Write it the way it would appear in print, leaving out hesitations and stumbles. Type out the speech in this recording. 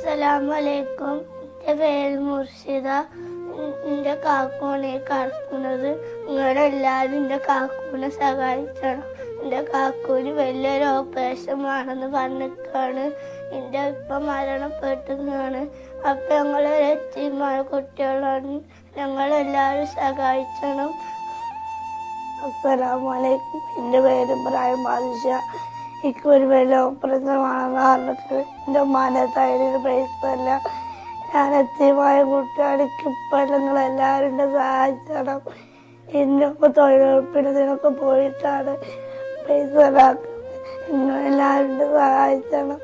അസ്സലാമലൈക്കും. എൻ്റെ പേര് മുർഷിദ. എൻ്റെ കാക്കൂനെ കറക്കുന്നത്. നിങ്ങളെല്ലാവരും എൻ്റെ കാക്കൂനെ സഹായിക്കണം. എൻ്റെ കാക്കൂന് വലിയൊരു ഓപ്പറേഷൻ ആണെന്ന് പറഞ്ഞിട്ടാണ്. എൻ്റെ ഇപ്പം മരണപ്പെട്ടുകയാണ്. അപ്പം ഞങ്ങളെ എത്തിമായ കുട്ടികളാണ്. ഞങ്ങളെല്ലാവരും സഹായിക്കണം. അസ്സലാമലൈക്കും. എൻ്റെ പേര് ഇബ്രാഹിം ബാദിഷ. എനിക്കൊരു വലിയ ഓപ്പറേഷനാണെന്ന് പറഞ്ഞിട്ട് എൻ്റെ ഉമ്മാൻ്റെ സൈഡിൽ പൈസല്ല. ഞാൻ എത്തിയമായ കുട്ടികൾക്ക് ഇപ്പം നിങ്ങളെല്ലാവരും സഹായിക്കണം. ഇന്നിപ്പോൾ തൊഴിലുറപ്പിനൊക്കെ പോയിട്ടാണ് പൈസ ഉണ്ടാക്കുന്നത്. നിങ്ങളെല്ലാവരും സഹായിക്കണം.